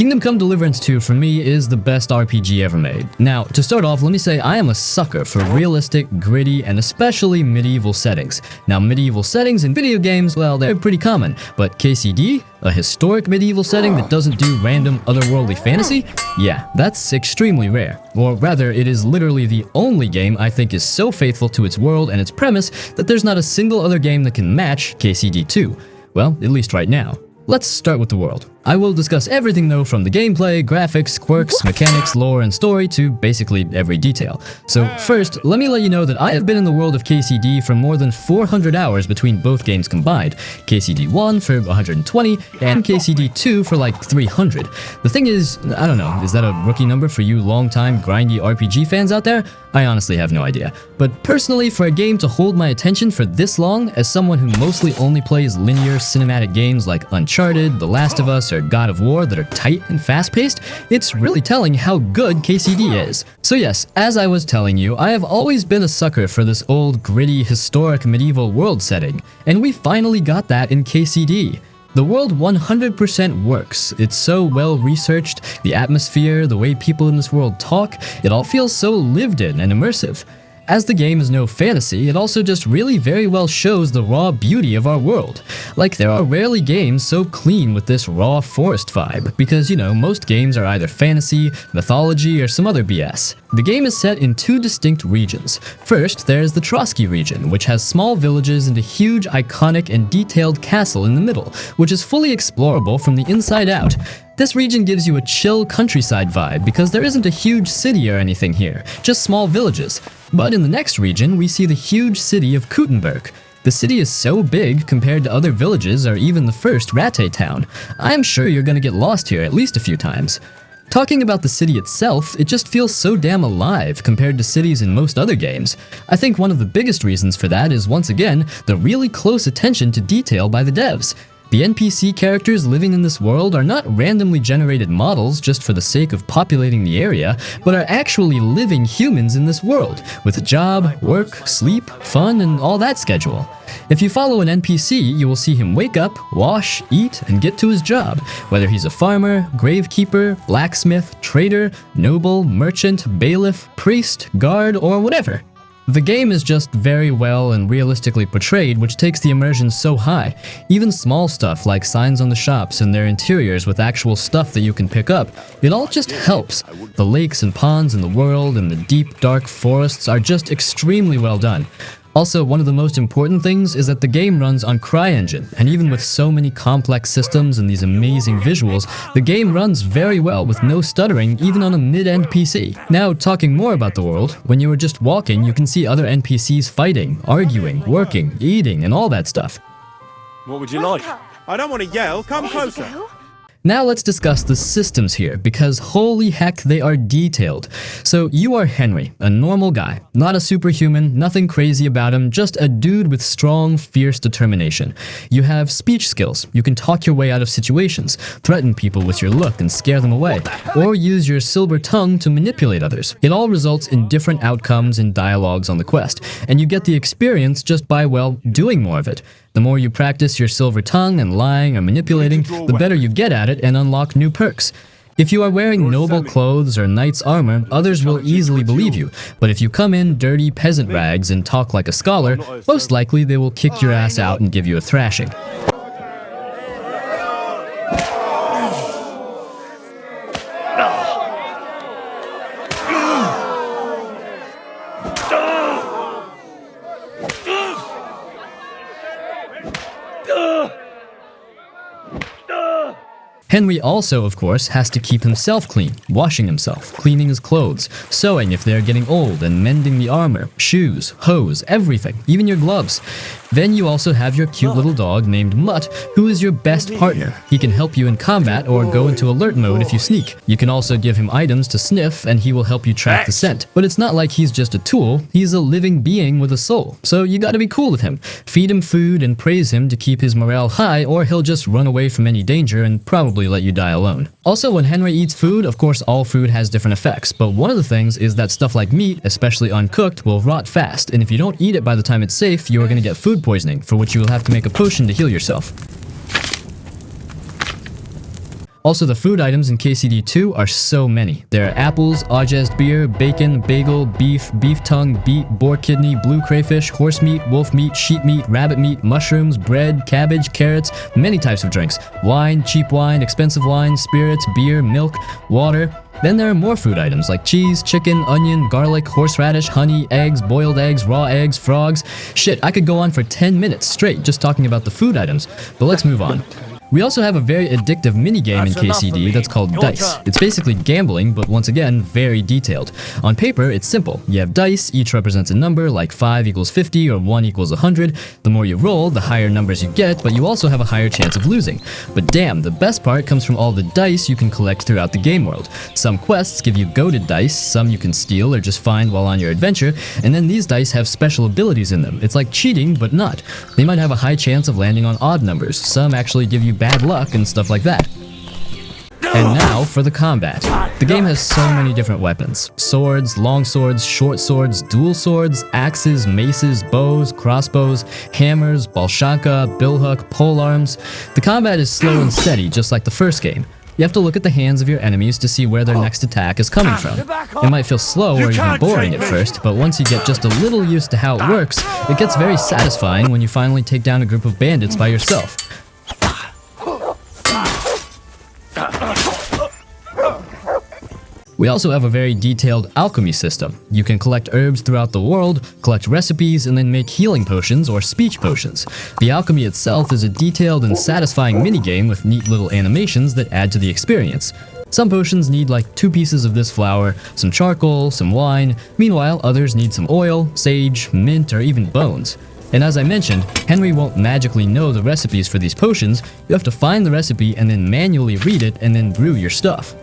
Kingdom Come Deliverance 2 for me is the best RPG ever made. Now, to start off, let me say I am a sucker for realistic, gritty, and especially medieval settings. Now, medieval settings in video games, well, they're pretty common, but KCD, a historic medieval setting that doesn't do random otherworldly fantasy? Yeah, that's extremely rare. Or rather, it is literally the only game I think is so faithful to its world and its premise that there's not a single other game that can match KCD 2. Well, at least right now. Let's start with the world. I will discuss everything though, from the gameplay, graphics, quirks, mechanics, lore, and story to basically every detail. So first, let me let you know that I have been in the world of KCD for more than 400 hours between both games combined. KCD 1 for 120 and KCD 2 for like 300. The thing is, I don't know, is that a rookie number for you long-time grindy RPG fans out there? I honestly have no idea. But personally, for a game to hold my attention for this long, as someone who mostly only plays linear cinematic games like Uncharted, The Last of Us, or God of War that are tight and fast-paced, it's really telling how good KCD is. So yes, as I was telling you, I have always been a sucker for this old, gritty, historic medieval world setting, and we finally got that in KCD. The world 100% works. It's so well researched, the atmosphere, the way people in this world talk, it all feels so lived in and immersive. As the game is no fantasy, it also just really very well shows the raw beauty of our world. Like, there are rarely games so clean with this raw forest vibe, because, you know, most games are either fantasy, mythology, or some other BS. The game is set in two distinct regions. First, there's the Trotsky region, which has small villages and a huge, iconic, and detailed castle in the middle, which is fully explorable from the inside out. This region gives you a chill countryside vibe because there isn't a huge city or anything here, just small villages. But in the next region, we see the huge city of Kuttenberg. The city is so big compared to other villages or even the first Ratte town. I'm sure you're gonna get lost here at least a few times. Talking about the city itself, it just feels so damn alive compared to cities in most other games. I think one of the biggest reasons for that is, once again, the really close attention to detail by the devs. The NPC characters living in this world are not randomly generated models just for the sake of populating the area, but are actually living humans in this world, with a job, work, sleep, fun, and all that schedule. If you follow an NPC, you will see him wake up, wash, eat, and get to his job, whether he's a farmer, gravekeeper, blacksmith, trader, noble, merchant, bailiff, priest, guard, or whatever. The game is just very well and realistically portrayed, which takes the immersion so high. Even small stuff like signs on the shops and their interiors with actual stuff that you can pick up, it all just helps. The lakes and ponds in the world and the deep, dark forests are just extremely well done. Also, one of the most important things is that the game runs on CryEngine, and even with so many complex systems and these amazing visuals, the game runs very well with no stuttering even on a mid-end PC. Now, talking more about the world, when you are just walking, you can see other NPCs fighting, arguing, working, eating, and all that stuff. What would you like? I don't want to yell, come closer. Now let's discuss the systems here, because holy heck, they are detailed. So you are Henry, a normal guy, not a superhuman, nothing crazy about him, just a dude with strong, fierce determination. You have speech skills, you can talk your way out of situations, threaten people with your look and scare them away, or use your silver tongue to manipulate others. It all results in different outcomes and dialogues on the quest, and you get the experience just by, well, doing more of it. The more you practice your silver tongue and lying or manipulating, the better you get at it and unlock new perks. If you are wearing noble clothes or knight's armor, others will easily believe you, but if you come in dirty peasant rags and talk like a scholar, most likely they will kick your ass out and give you a thrashing. Henry also, of course, has to keep himself clean, washing himself, cleaning his clothes, sewing if they are getting old, and mending the armor, shoes, hose, everything, even your gloves. Then you also have your cute little dog named Mutt, who is your best partner. He can help you in combat or go into alert mode if you sneak. You can also give him items to sniff and he will help you track the scent. But it's not like he's just a tool, he's a living being with a soul. So you gotta be cool with him. Feed him food and praise him to keep his morale high, or he'll just run away from any danger and probably let you die alone. Also, when Henry eats food, of course all food has different effects, but one of the things is that stuff like meat, especially uncooked, will rot fast, and if you don't eat it by the time it's safe, you are gonna get food poisoning, for which you will have to make a potion to heal yourself. Also, the food items in KCD 2 are so many. There are apples, Augest beer, bacon, bagel, beef, beef tongue, beet, boar kidney, blue crayfish, horse meat, wolf meat, sheep meat, rabbit meat, mushrooms, bread, cabbage, carrots, many types of drinks. Wine, cheap wine, expensive wine, spirits, beer, milk, water. Then there are more food items like cheese, chicken, onion, garlic, horseradish, honey, eggs, boiled eggs, raw eggs, frogs. Shit, I could go on for 10 minutes straight just talking about the food items, but let's move on. We also have a very addictive minigame in KCD that's called Dice. It's basically gambling, but once again, very detailed. On paper, it's simple. You have dice, each represents a number, like 5 equals 50 or 1 equals 100. The more you roll, the higher numbers you get, but you also have a higher chance of losing. But damn, the best part comes from all the dice you can collect throughout the game world. Some quests give you goated dice, some you can steal or just find while on your adventure, and then these dice have special abilities in them. It's like cheating, but not. They might have a high chance of landing on odd numbers. Some actually give you bad luck and stuff like that. And now for the combat. The game has so many different weapons. Swords, long swords, short swords, dual swords, axes, maces, bows, crossbows, hammers, balshanka, billhook, polearms. The combat is slow and steady, just like the first game. You have to look at the hands of your enemies to see where their next attack is coming from. It might feel slow or even boring at first, but once you get just a little used to how it works, it gets very satisfying when you finally take down a group of bandits by yourself. We also have a very detailed alchemy system. You can collect herbs throughout the world, collect recipes, and then make healing potions or speech potions. The alchemy itself is a detailed and satisfying minigame with neat little animations that add to the experience. Some potions need like 2 pieces of this flour, some charcoal, some wine. Meanwhile, others need some oil, sage, mint, or even bones. And as I mentioned, Henry won't magically know the recipes for these potions. You have to find the recipe and then manually read it and then brew your stuff.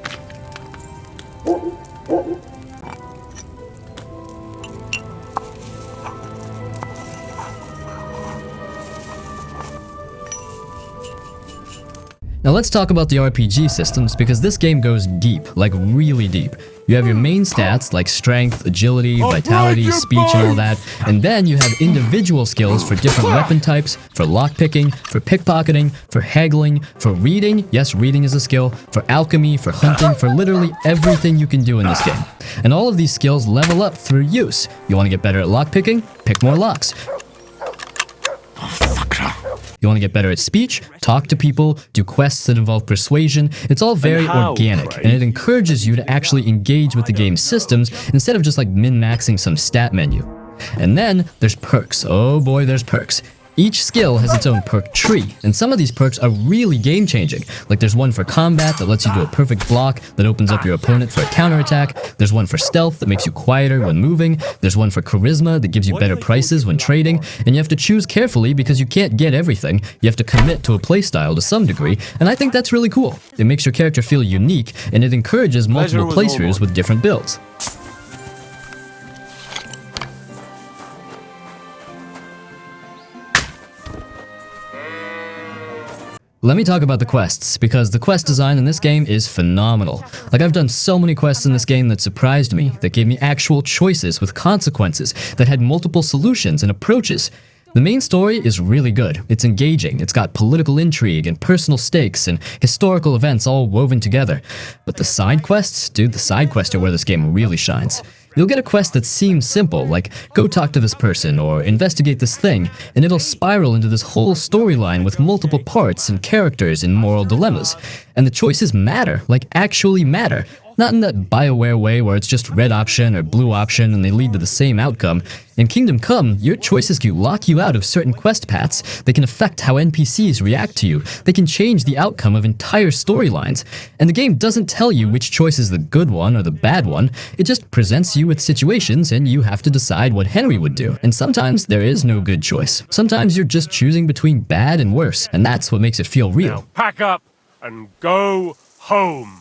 Now let's talk about the RPG systems, because this game goes deep, like really deep. You have your main stats like strength, agility, vitality, speech, and all that, and then you have individual skills for different weapon types, for lockpicking, for pickpocketing, for haggling, for reading, yes, reading is a skill, for alchemy, for hunting, for literally everything you can do in this game. And all of these skills level up through use. You want to get better at lockpicking? Pick more locks. You want to get better at speech? Talk to people, do quests that involve persuasion. It's all very organic, and it encourages you to actually engage with the game's systems instead of just like min-maxing some stat menu. And then there's perks. Oh boy, there's perks. Each skill has its own perk tree, and some of these perks are really game-changing. Like there's one for combat that lets you do a perfect block that opens up your opponent for a counterattack. There's one for stealth that makes you quieter when moving. There's one for charisma that gives you better prices when trading. And you have to choose carefully because you can't get everything. You have to commit to a playstyle to some degree, and I think that's really cool. It makes your character feel unique, and it encourages multiple playthroughs with different builds. Let me talk about the quests, because the quest design in this game is phenomenal. Like, I've done so many quests in this game that surprised me, that gave me actual choices with consequences, that had multiple solutions and approaches. The main story is really good. It's engaging, it's got political intrigue and personal stakes and historical events all woven together. But the side quests? Dude, the side quests are where this game really shines. You'll get a quest that seems simple, like go talk to this person or investigate this thing, and it'll spiral into this whole storyline with multiple parts and characters and moral dilemmas. And the choices matter, like actually matter. Not in that BioWare way where it's just red option or blue option and they lead to the same outcome. In Kingdom Come, your choices can lock you out of certain quest paths. They can affect how NPCs react to you. They can change the outcome of entire storylines. And the game doesn't tell you which choice is the good one or the bad one. It just presents you with situations and you have to decide what Henry would do. And sometimes there is no good choice. Sometimes you're just choosing between bad and worse. And that's what makes it feel real. Now pack up and go home.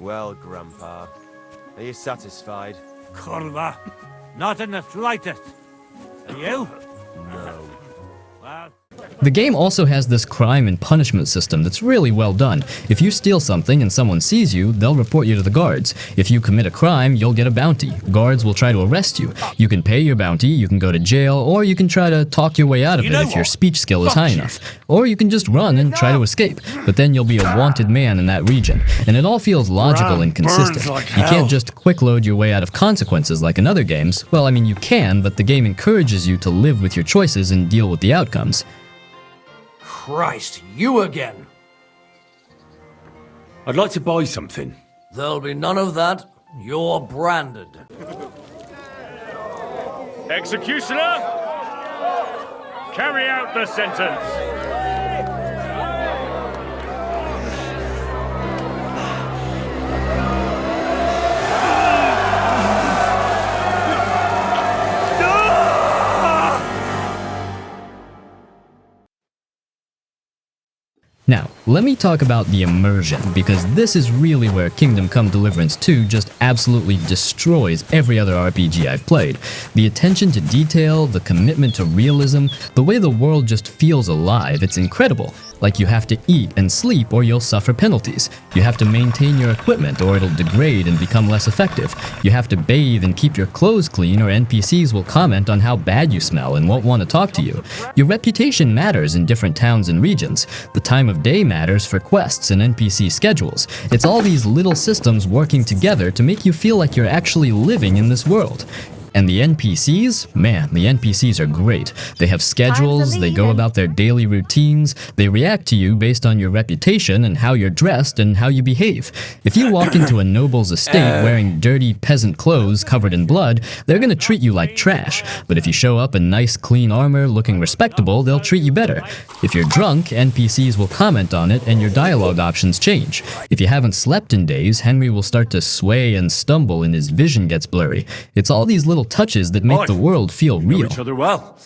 Well, Grandpa, are you satisfied? Kurva, not in the slightest. Are you? No. Well... The game also has this crime and punishment system that's really well done. If you steal something and someone sees you, they'll report you to the guards. If you commit a crime, you'll get a bounty. Guards will try to arrest you. You can pay your bounty, you can go to jail, or you can try to talk your way out of it if your speech skill is high enough. Or you can just run and try to escape, but then you'll be a wanted man in that region. And it all feels logical and consistent. You can't just quick load your way out of consequences like in other games. Well, I mean, you can, but the game encourages you to live with your choices and deal with the outcomes. Christ, you again! I'd like to buy something. There'll be none of that. You're branded. Executioner, carry out the sentence. Now, let me talk about the immersion, because this is really where Kingdom Come Deliverance 2 just absolutely destroys every other RPG I've played. The attention to detail, the commitment to realism, the way the world just feels alive, it's incredible. Like you have to eat and sleep or you'll suffer penalties. You have to maintain your equipment or it'll degrade and become less effective. You have to bathe and keep your clothes clean or NPCs will comment on how bad you smell and won't want to talk to you. Your reputation matters in different towns and regions. The time of day matters for quests and NPC schedules. It's all these little systems working together to make you feel like you're actually living in this world. And the NPCs? Man, the NPCs are great. They have schedules, they go about their daily routines, they react to you based on your reputation and how you're dressed and how you behave. If you walk into a noble's estate wearing dirty peasant clothes covered in blood, they're gonna treat you like trash. But if you show up in nice clean armor looking respectable, they'll treat you better. If you're drunk, NPCs will comment on it and your dialogue options change. If you haven't slept in days, Henry will start to sway and stumble and his vision gets blurry. It's all these little touches that make the world feel real. Know each other well.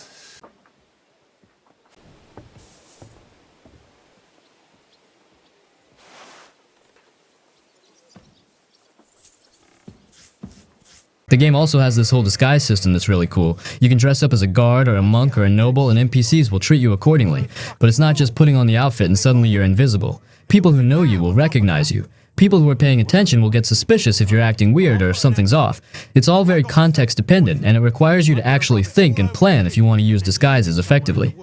The game also has this whole disguise system that's really cool. You can dress up as a guard or a monk or a noble and NPCs will treat you accordingly. But it's not just putting on the outfit and suddenly you're invisible. People who know you will recognize you. People who are paying attention will get suspicious if you're acting weird or if something's off. It's all very context dependent, and it requires you to actually think and plan if you want to use disguises effectively.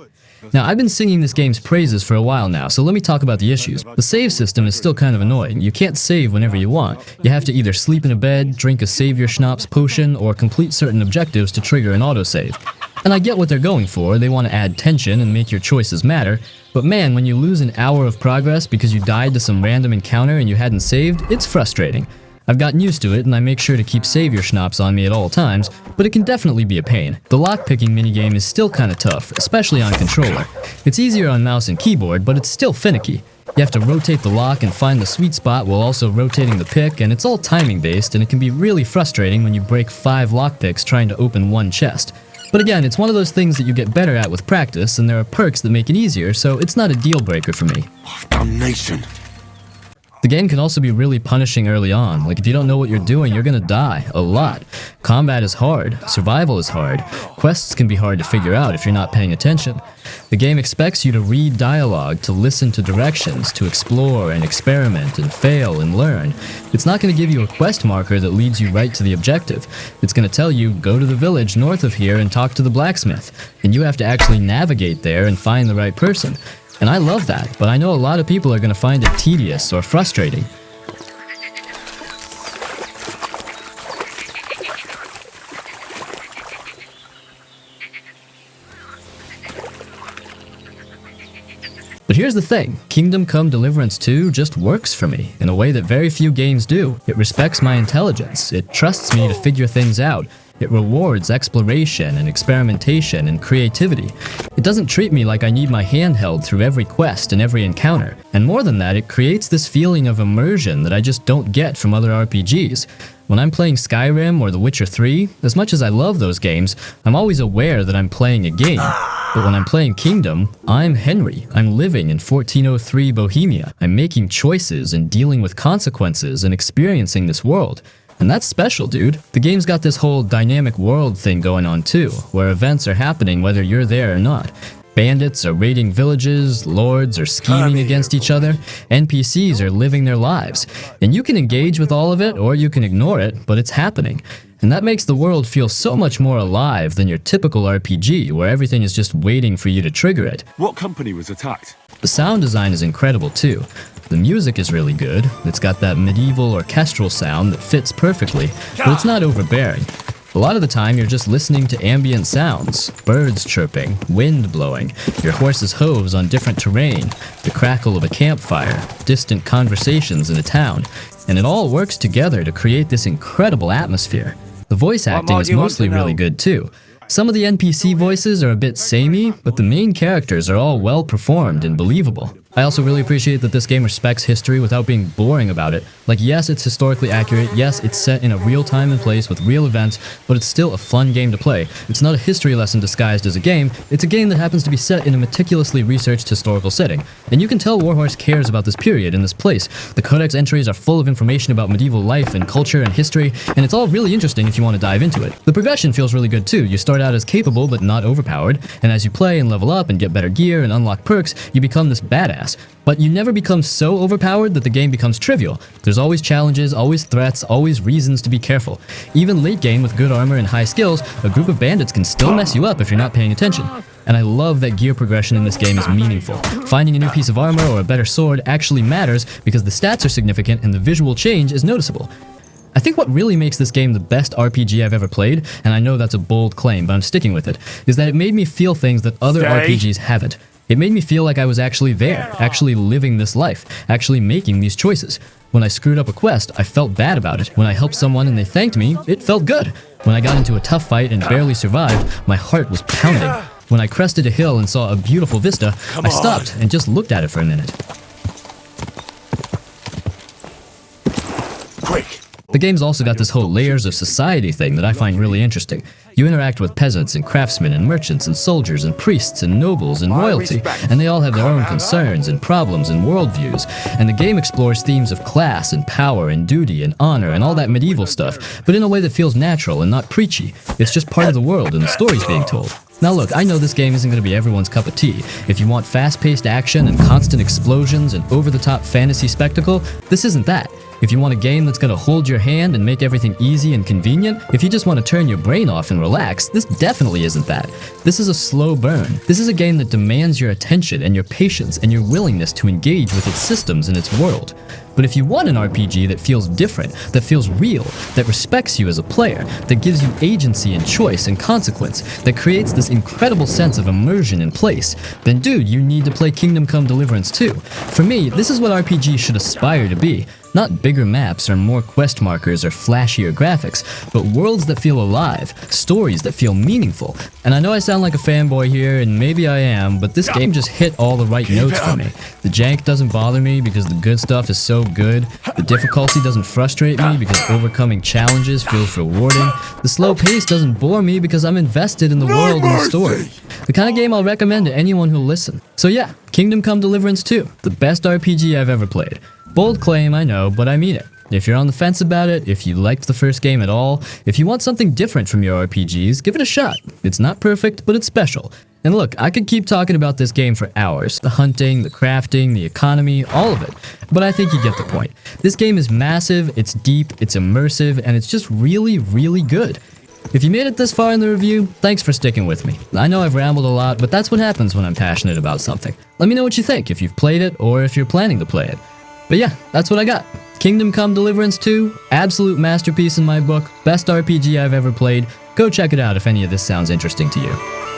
Now, I've been singing this game's praises for a while now, so let me talk about the issues. The save system is still kind of annoying. You can't save whenever you want. You have to either sleep in a bed, drink a savior schnapps potion, or complete certain objectives to trigger an autosave. And I get what they're going for, they want to add tension and make your choices matter, but man, when you lose an hour of progress because you died to some random encounter and you hadn't saved, it's frustrating. I've gotten used to it and I make sure to keep savior schnapps on me at all times, but it can definitely be a pain. The lockpicking minigame is still kinda tough, especially on controller. It's easier on mouse and keyboard, but it's still finicky. You have to rotate the lock and find the sweet spot while also rotating the pick, and it's all timing based and it can be really frustrating when you break 5 lockpicks trying to open one chest. But again, it's one of those things that you get better at with practice, and there are perks that make it easier, so it's not a deal breaker for me. Damnation. The game can also be really punishing early on. Like if you don't know what you're doing, you're gonna die, a lot. Combat is hard, survival is hard, quests can be hard to figure out if you're not paying attention. The game expects you to read dialogue, to listen to directions, to explore and experiment and fail and learn. It's not gonna give you a quest marker that leads you right to the objective. It's gonna tell you, go to the village north of here and talk to the blacksmith. And you have to actually navigate there and find the right person. And I love that, but I know a lot of people are going to find it tedious or frustrating. But here's the thing, Kingdom Come Deliverance 2 just works for me in a way that very few games do. It respects my intelligence, it trusts me to figure things out. It rewards exploration and experimentation and creativity. It doesn't treat me like I need my hand held through every quest and every encounter. And more than that, it creates this feeling of immersion that I just don't get from other RPGs. When I'm playing Skyrim or The Witcher 3, as much as I love those games, I'm always aware that I'm playing a game. But when I'm playing Kingdom, I'm Henry. I'm living in 1403 Bohemia. I'm making choices and dealing with consequences and experiencing this world. And that's special, dude. The game's got this whole dynamic world thing going on too, where events are happening whether you're there or not. Bandits are raiding villages, lords are scheming against each other, NPCs are living their lives. And you can engage with all of it or you can ignore it, but it's happening. And that makes the world feel so much more alive than your typical RPG where everything is just waiting for you to trigger it. What company was attacked? The sound design is incredible too. The music is really good. It's got that medieval orchestral sound that fits perfectly, but it's not overbearing. A lot of the time you're just listening to ambient sounds, birds chirping, wind blowing, your horse's hooves on different terrain, the crackle of a campfire, distant conversations in a town, and it all works together to create this incredible atmosphere. The voice acting is mostly really good too. Some of the NPC voices are a bit samey, but the main characters are all well performed and believable. I also really appreciate that this game respects history without being boring about it. Like, yes, it's historically accurate, yes, it's set in a real time and place with real events, but it's still a fun game to play. It's not a history lesson disguised as a game, it's a game that happens to be set in a meticulously researched historical setting. And you can tell Warhorse cares about this period and this place. The codex entries are full of information about medieval life and culture and history, and it's all really interesting if you want to dive into it. The progression feels really good too. You start out as capable but not overpowered, and as you play and level up and get better gear and unlock perks, you become this badass. But you never become so overpowered that the game becomes trivial. There's always challenges, always threats, always reasons to be careful. Even late game with good armor and high skills, a group of bandits can still mess you up if you're not paying attention. And I love that gear progression in this game is meaningful. Finding a new piece of armor or a better sword actually matters because the stats are significant and the visual change is noticeable. I think what really makes this game the best RPG I've ever played, and I know that's a bold claim, but I'm sticking with it, is that it made me feel things that other RPGs haven't. It made me feel like I was actually there, actually living this life, actually making these choices. When I screwed up a quest, I felt bad about it. When I helped someone and they thanked me, it felt good. When I got into a tough fight and barely survived, my heart was pounding. When I crested a hill and saw a beautiful vista, I stopped and just looked at it for a minute. Quick! The game's also got this whole layers of society thing that I find really interesting. You interact with peasants and craftsmen and merchants and soldiers and priests and nobles and royalty, and they all have their own concerns and problems and worldviews. And the game explores themes of class and power and duty and honor and all that medieval stuff, but in a way that feels natural and not preachy. It's just part of the world and the story's being told. Now look, I know this game isn't going to be everyone's cup of tea. If you want fast-paced action and constant explosions and over-the-top fantasy spectacle, this isn't that. If you want a game that's going to hold your hand and make everything easy and convenient, if you just want to turn your brain off and relax, this definitely isn't that. This is a slow burn. This is a game that demands your attention and your patience and your willingness to engage with its systems and its world. But if you want an RPG that feels different, that feels real, that respects you as a player, that gives you agency and choice and consequence, that creates this incredible sense of immersion in place, then dude, you need to play Kingdom Come Deliverance 2. For me, this is what RPGs should aspire to be. Not bigger maps or more quest markers or flashier graphics, but worlds that feel alive, stories that feel meaningful. And I know I sound like a fanboy here, and maybe I am, but this game just hit all the right notes for me. The jank doesn't bother me because the good stuff is so good. The difficulty doesn't frustrate me because overcoming challenges feels rewarding. The slow pace doesn't bore me because I'm invested in the world and the story. The kind of game I'll recommend to anyone who'll listen. So yeah, Kingdom Come Deliverance 2, the best RPG I've ever played. Bold claim, I know, but I mean it. If you're on the fence about it, if you liked the first game at all, if you want something different from your RPGs, give it a shot. It's not perfect, but it's special. And look, I could keep talking about this game for hours. The hunting, the crafting, the economy, all of it. But I think you get the point. This game is massive, it's deep, it's immersive, and it's just really, really good. If you made it this far in the review, thanks for sticking with me. I know I've rambled a lot, but that's what happens when I'm passionate about something. Let me know what you think if you've played it or if you're planning to play it. But yeah, that's what I got. Kingdom Come Deliverance 2, absolute masterpiece in my book, best RPG I've ever played. Go check it out if any of this sounds interesting to you.